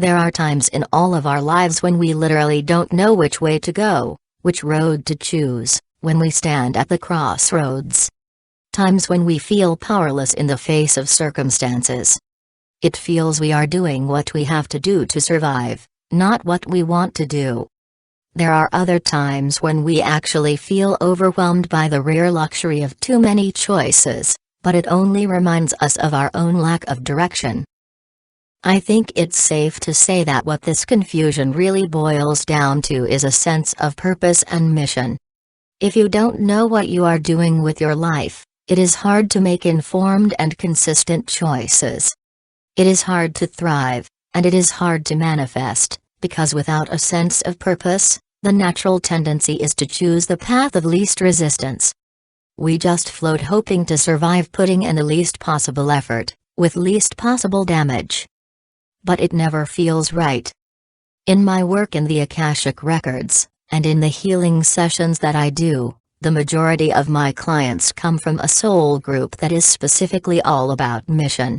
There are times in all of our lives when we literally don't know which way to go, which road to choose, when we stand at the crossroads. Times when we feel powerless in the face of circumstances. It feels we are doing what we have to do to survive, not what we want to do. There are other times when we actually feel overwhelmed by the rare luxury of too many choices, but it only reminds us of our own lack of direction. I think it's safe to say that what this confusion really boils down to is a sense of purpose and mission. If you don't know what you are doing with your life, it is hard to make informed and consistent choices. It is hard to thrive, and it is hard to manifest, because without a sense of purpose, the natural tendency is to choose the path of least resistance. We just float hoping to survive, putting in the least possible effort, with least possible damage. But it never feels right. In my work in the Akashic Records, and in the healing sessions that I do, the majority of my clients come from a soul group that is specifically all about mission.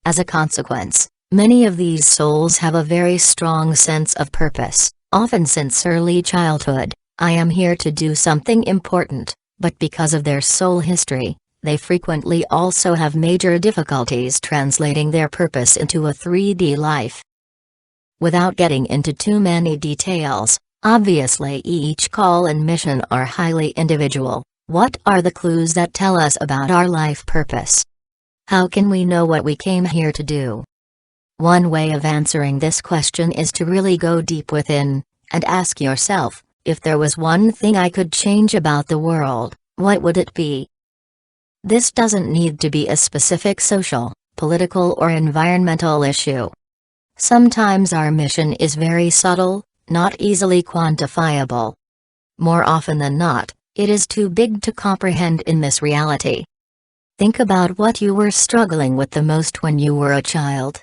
As a consequence, many of these souls have a very strong sense of purpose, often since early childhood. I am here to do something important, but because of their soul history, they frequently also have major difficulties translating their purpose into a 3D life. Without getting into too many details, obviously each call and mission are highly individual. What are the clues that tell us about our life purpose? How can we know what we came here to do? One way of answering this question is to really go deep within, and ask yourself, if there was one thing I could change about the world, what would it be? This doesn't need to be a specific social, political or environmental issue. Sometimes our mission is very subtle, not easily quantifiable. More often than not, it is too big to comprehend in this reality. Think about what you were struggling with the most when you were a child.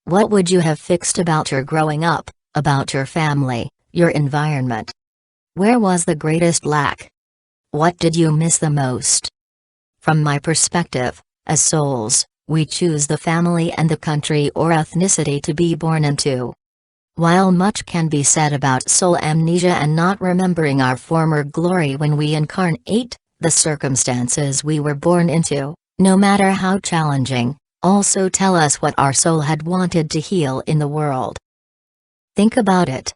What would you have fixed about your growing up, about your family, your environment? Where was the greatest lack? What did you miss the most? From my perspective, as souls, we choose the family and the country or ethnicity to be born into. While much can be said about soul amnesia and not remembering our former glory when we incarnate, the circumstances we were born into, no matter how challenging, also tell us what our soul had wanted to heal in the world. Think about it.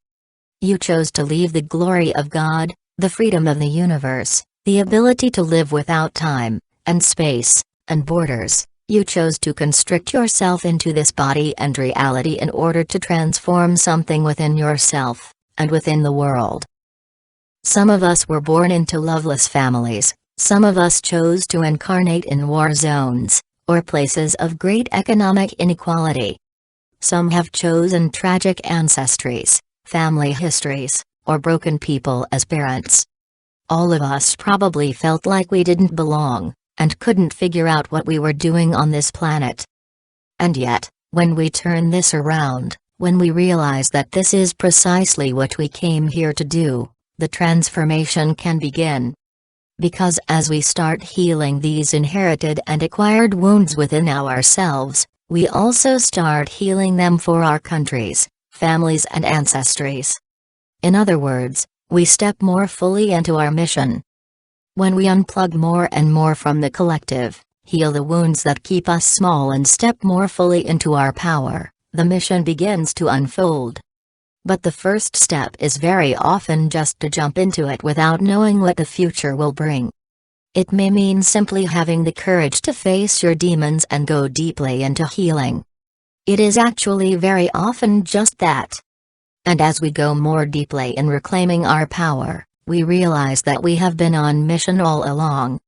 You chose to leave the glory of God, the freedom of the universe, the ability to live without time, and space, and borders. You chose to constrict yourself into this body and reality in order to transform something within yourself, and within the world. Some of us were born into loveless families, some of us chose to incarnate in war zones, or places of great economic inequality. Some have chosen tragic ancestries, family histories, or broken people as parents. All of us probably felt like we didn't belong, and couldn't figure out what we were doing on this planet. And yet, when we turn this around, when we realize that this is precisely what we came here to do, the transformation can begin. Because as we start healing these inherited and acquired wounds within ourselves, we also start healing them for our countries, families and ancestries. In other words, we step more fully into our mission. When we unplug more and more from the collective, heal the wounds that keep us small and step more fully into our power, the mission begins to unfold. But the first step is very often just to jump into it without knowing what the future will bring. It may mean simply having the courage to face your demons and go deeply into healing. It is actually very often just that. And as we go more deeply in reclaiming our power, we realize that we have been on mission all along.